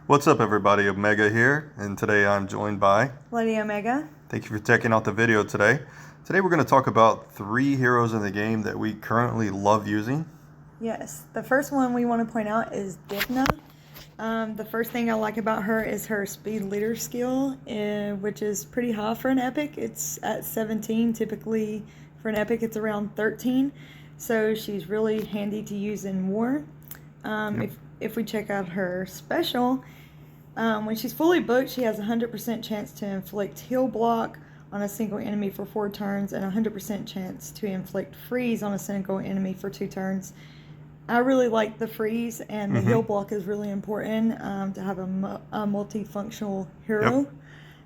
What's up, everybody? Omega here, and today I'm joined by. Lady Omega. Thank you for checking out the video today. Today we're going to talk about 3 heroes in the game that we currently love using. Yes, the first one we want to point out is Digna. The first thing I like about her is her speed leader skill, which is pretty high for an epic. It's at 17. Typically, for an epic, it's around 13. So she's really handy to use in war. Yep. If we check out her special, when she's fully booked, she has a 100% chance to inflict heal block on a single enemy for 4 turns and a 100% chance to inflict freeze on a single enemy for 2 turns. I really like the freeze, and the heal block is really important to have a multifunctional hero.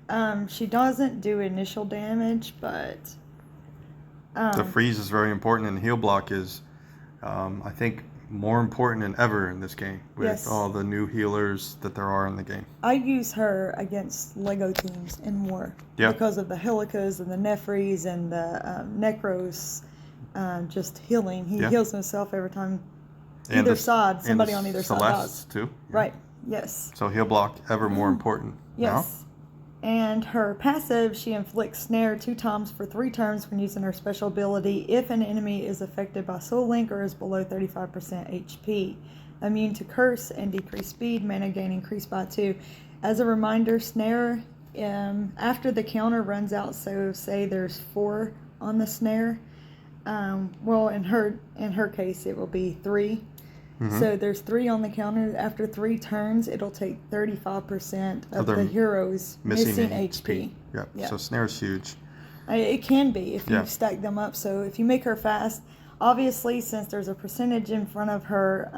Yep. She doesn't do initial damage, but The freeze is very important, and heal block is, I think, more important than ever in this game with Yes. all the new healers that there are in the game. I use her against Lego teams in war because of the Helicas and the Nefries and the Necros just healing. He heals himself every time either side, somebody on either side dies. Too. Right, yes. So heal block ever more important. Yes. And her passive, she inflicts snare 2 times for 3 turns when using her special ability if an enemy is affected by Soul Link or is below 35% HP. Immune to curse and decreased speed, mana gain increased by 2. As a reminder, snare, after the counter runs out, so say there's 4 on the snare, well, in her case, it will be 3. So there's 3 on the counter. After 3 turns, it'll take 35% of the hero's missing HP. Yep. Yeah. So snare's huge. It can be if you stack them up. So if you make her fast, obviously, since there's a percentage in front of her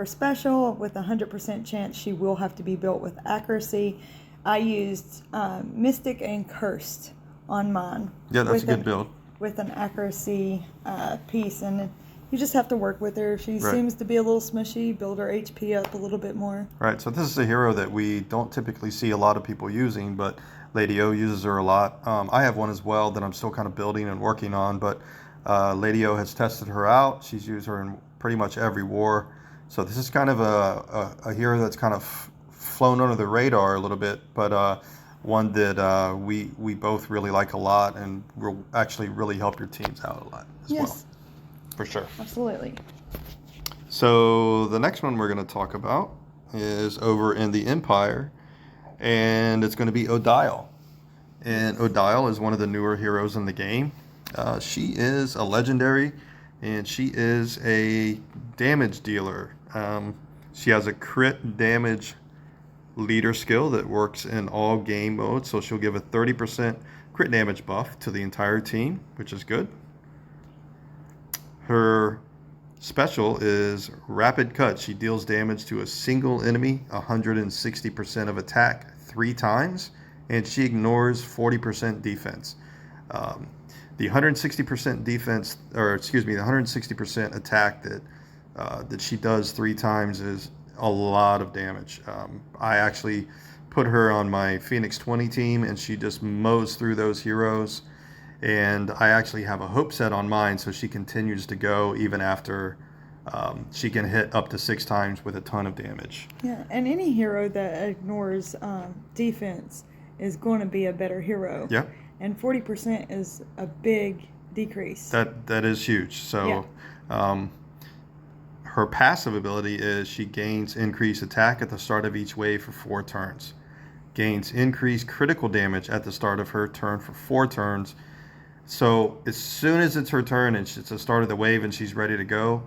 special, with a 100% chance she will have to be built with accuracy. I used Mystic and Cursed on mine. Yeah, that's a good build. With an accuracy piece, and you just have to work with her. If she seems to be a little smushy, build her HP up a little bit more. Right, so this is a hero that we don't typically see a lot of people using, but Lady O uses her a lot. I have one as well that I'm still kind of building and working on, but Lady O has tested her out. She's used her in pretty much every war. So this is kind of a hero that's kind of flown under the radar a little bit, but one that we both really like a lot and will actually really help your teams out a lot as well. For sure. Absolutely. So the next one we're going to talk about is over in the Empire, and it's going to be Odile. And Odile is one of the newer heroes in the game. She is a legendary, and she is a damage dealer. She has a crit damage leader skill that works in all game modes, so she'll give a 30% crit damage buff to the entire team, which is good. Her special is Rapid Cut. She deals damage to a single enemy, 160% of attack 3 times, and she ignores 40% defense. The 160% defense, or excuse me, the 160% attack that she does 3 times is a lot of damage. I actually put her on my Phoenix 20 team, and she just mows through those heroes. And I actually have a hope set on mine, so she continues to go even after she can hit up to 6 times with a ton of damage. Yeah, and any hero that ignores defense is going to be a better hero. Yeah. And 40% is a big decrease. That is huge. So her passive ability is she gains increased attack at the start of each wave for 4 turns. Gains increased critical damage at the start of her turn for 4 turns. So as soon as it's her turn and it's the start of the wave and she's ready to go,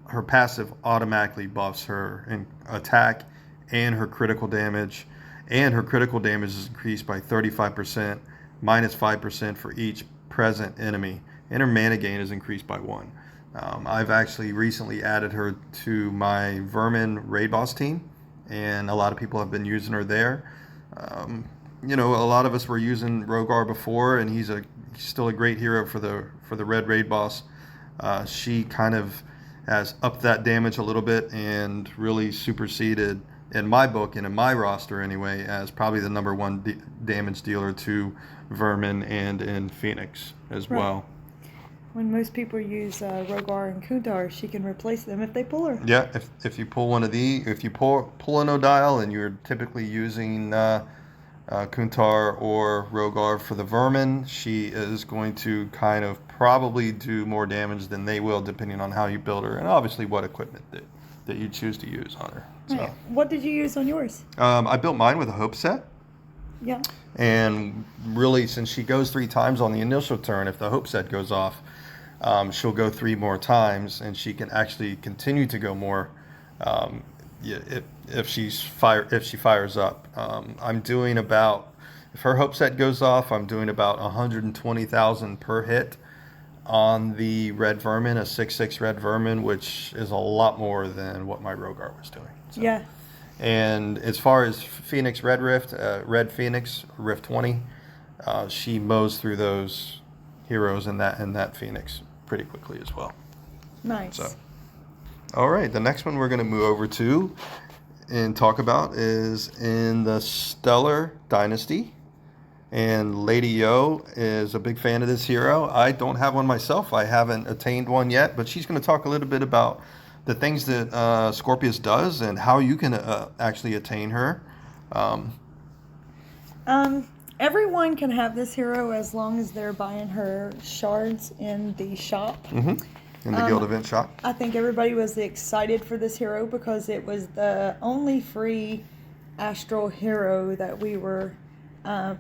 her passive automatically buffs her in attack and her critical damage. And her critical damage is increased by 35%, minus 5% for each present enemy. And her mana gain is increased by 1. I've actually recently added her to my Vermin raid boss team, and a lot of people have been using her there. A lot of us were using Rogar before, and he's still a great hero for the red raid boss. She kind of has upped that damage a little bit and really superseded, in my book and in my roster anyway, as probably the number 1 damage dealer to Vermin and in Phoenix as well. When most people use Rogar and Kuntar, she can replace them if they pull her. Yeah, if you pull one of if you pull an Odile and you're typically using Kuntar or Rogar for the vermin, she is going to kind of probably do more damage than they will, depending on how you build her and obviously what equipment that you choose to use on her. So, Right. What did you use on yours? I built mine with a hope set. Yeah. And really, since she goes 3 times on the initial turn, if the hope set goes off, she'll go 3 more times, and she can actually continue to go more yeah, if she fires up. I'm doing about, if her hope set goes off, I'm doing about 120,000 per hit on the red vermin, a 6/6 red vermin, which is a lot more than what my Rogar was doing. So. Yeah. And as far as Phoenix Red Rift, Red Phoenix Rift 20, she mows through those heroes in that Phoenix pretty quickly as well. Nice. So, all right, the next one we're going to move over to and talk about is in the Stellar Dynasty. And Lady Yo is a big fan of this hero. I don't have one myself. I haven't attained one yet, but she's going to talk a little bit about the things that Scorpius does and how you can actually attain her. Everyone can have this hero as long as they're buying her shards in the shop. Mm-hmm. In the Guild event shop. I think everybody was excited for this hero because it was the only free astral hero that we were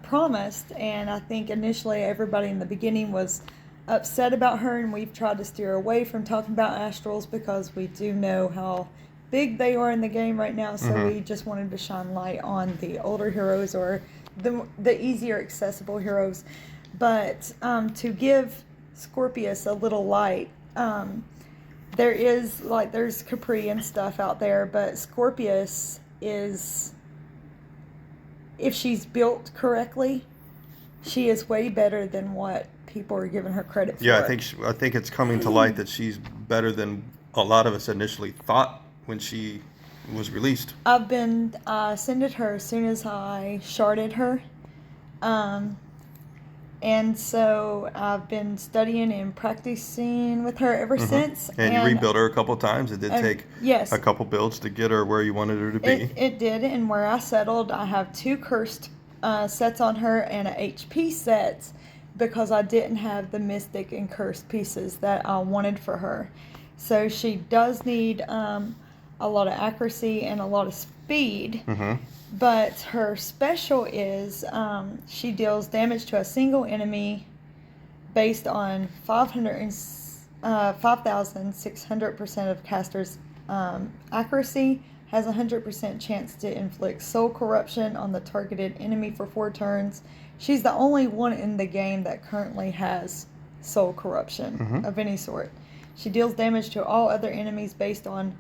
promised, and I think initially everybody in the beginning was upset about her, and we've tried to steer away from talking about astrals because we do know how big they are in the game right now, so we just wanted to shine light on the older heroes or the easier accessible heroes. But to give Scorpius a little light, there's Capri and stuff out there, but Scorpius is, if she's built correctly, she is way better than what people are giving her credit for. Yeah, I think it's coming to light that she's better than a lot of us initially thought when she was released. I've been sending her as soon as I sharded her. And so I've been studying and practicing with her ever since. And you rebuilt her a couple of times. It did take yes, a couple builds to get her where you wanted her to be. It did, and where I settled, I have 2 cursed sets on her and a HP set because I didn't have the mystic and cursed pieces that I wanted for her. So she does need a lot of accuracy and a lot of speed. But her special is she deals damage to a single enemy based on 5,600% of caster's accuracy, has a 100% chance to inflict soul corruption on the targeted enemy for 4 turns. She's the only one in the game that currently has soul corruption of any sort. She deals damage to all other enemies based on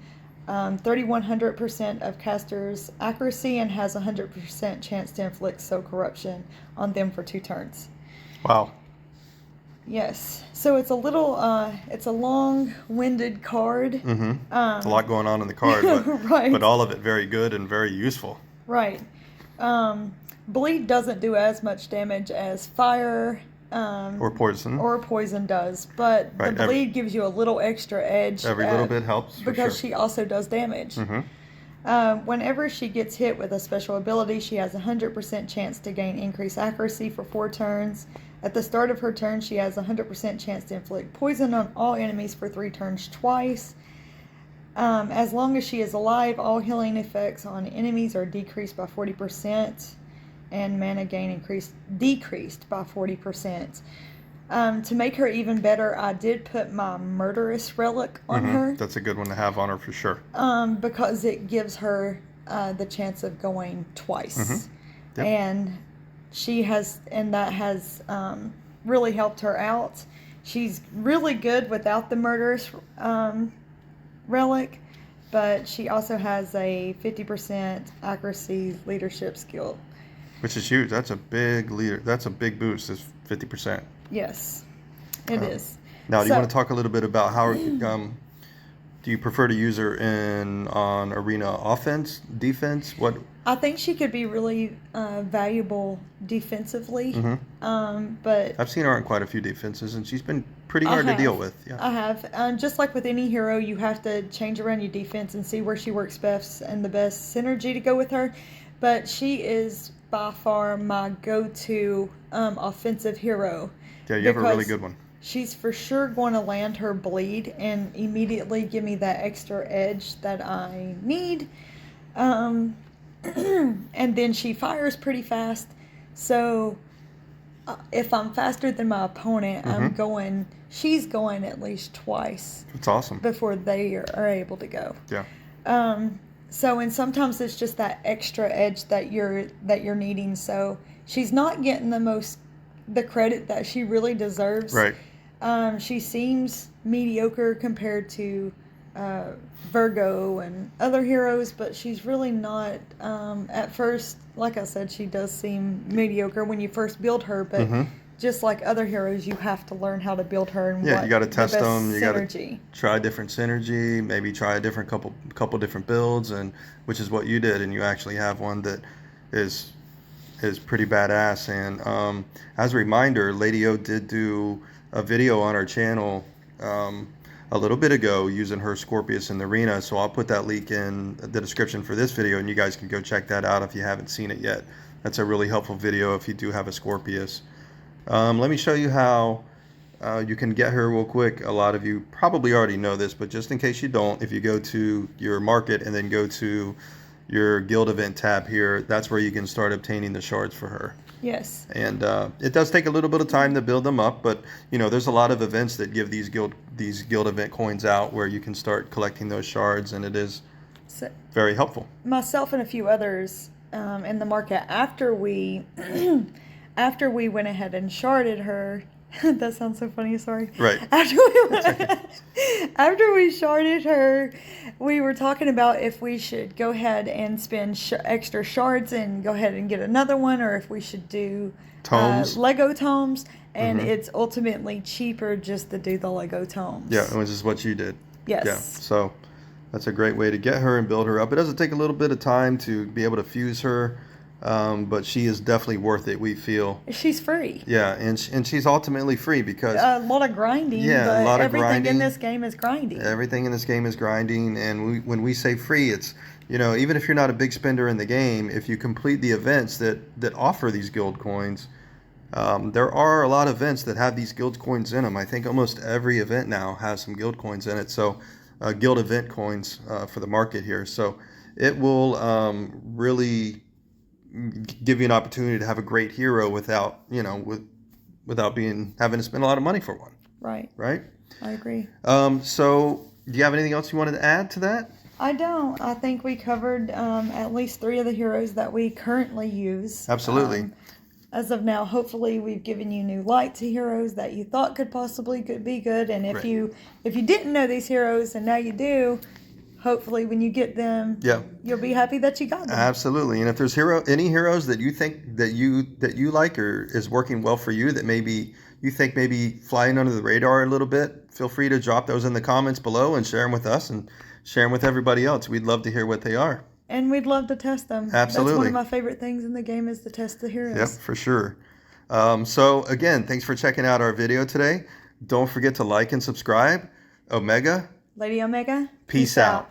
3,100% of caster's accuracy and has a 100% chance to inflict soul corruption on them for 2 turns. Wow. Yes. So it's a little, it's a long-winded card. A lot going on in the card, but, right. But all of it very good and very useful. Right. Bleed doesn't do as much damage as fire or poison does, but the bleed gives you a little extra edge. Every little bit helps because she also does damage. Whenever she gets hit with a special ability, she has a 100% chance to gain increased accuracy for 4 turns. At the start of her turn, she has a 100% chance to inflict poison on all enemies for 3 turns twice. As long as she is alive, all healing effects on enemies are decreased by 40%, and mana gain decreased by 40%. To make her even better, I did put my Murderous Relic on her. That's a good one to have on her for sure. Because it gives her the chance of going twice. Yep. And that has really helped her out. She's really good without the Murderous Relic, but she also has a 50% accuracy leadership skill. Which is huge. That's a big leader. That's a big boost. Is 50%. Yes, it is. Now, do you want to talk a little bit about how do you prefer to use her on arena offense, defense? What? I think she could be really valuable defensively. But I've seen her on quite a few defenses, and she's been pretty I hard to have. deal with. Yeah. I have. Just like with any hero, you have to change around your defense and see where she works best and the best synergy to go with her. But she is by far my go-to offensive hero. Yeah, you have a really Because good one. she's for sure going to land her bleed and immediately give me that extra edge that I need. Um, and then she fires pretty fast. So if I'm faster than my opponent, she's going at least twice It's awesome. before they are able to go. Yeah. And sometimes it's just that extra edge that you're needing. So she's not getting the credit that she really deserves. Right. She seems mediocre compared to Virgo and other heroes, but she's really not. At first, like I said, she does seem mediocre when you first build her, but just like other heroes, you have to learn how to build her and Yeah, you got to test the best them. You got to synergy. try different synergy. Maybe try a different couple different builds, and which is what you did, and you actually have one that is pretty badass. And as a reminder, Lady O did do a video on our channel a little bit ago using her Scorpius in the arena. So I'll put that link in the description for this video, and you guys can go check that out if you haven't seen it yet. That's a really helpful video if you do have a Scorpius. Let me show you how you can get her real quick. A lot of you probably already know this, but just in case you don't, if you go to your market and then go to your guild event tab here, that's where you can start obtaining the shards for her. Yes. And it does take a little bit of time to build them up, but there's a lot of events that give these guild event coins out where you can start collecting those shards, and it is very helpful. Myself and a few others in the market after we went ahead and sharded her. That sounds so funny. Sorry. Right. After we sharded her, we were talking about if we should go ahead and spend extra shards and go ahead and get another one, or if we should do Tomes. Lego tomes. And it's ultimately cheaper just to do the Lego tomes. Yeah, which is what you did. Yes. Yeah. So that's a great way to get her and build her up. It does take a little bit of time to be able to fuse her. But she is definitely worth it, we feel. She's free. Yeah, and she's ultimately free because a lot of grinding. Yeah, but a lot of everything grinding. in this game is grinding. Everything in this game is grinding, and when we say free, it's even if you're not a big spender in the game, if you complete the events that offer these guild coins, there are a lot of events that have these guild coins in them. I think almost every event now has some guild coins in it. So guild event coins for the market here. So it will really give you an opportunity to have a great hero without without having to spend a lot of money for one. Right. I agree. So do you have anything else you wanted to add to that? I don't. I think we covered at least 3 of the heroes that we currently use. Absolutely. As of now, hopefully we've given you new light to heroes that you thought could possibly be good, and if you didn't know these heroes and now you do, hopefully when you get them, you'll be happy that you got them. Absolutely. And if there's any heroes that you think that you like or is working well for you, that maybe you think maybe flying under the radar a little bit, feel free to drop those in the comments below and share them with us and share them with everybody else. We'd love to hear what they are. And we'd love to test them. Absolutely. That's one of my favorite things in the game is to test the heroes. Yep, for sure. So again, thanks for checking out our video today. Don't forget to like and subscribe. Omega. Lady Omega. Peace out.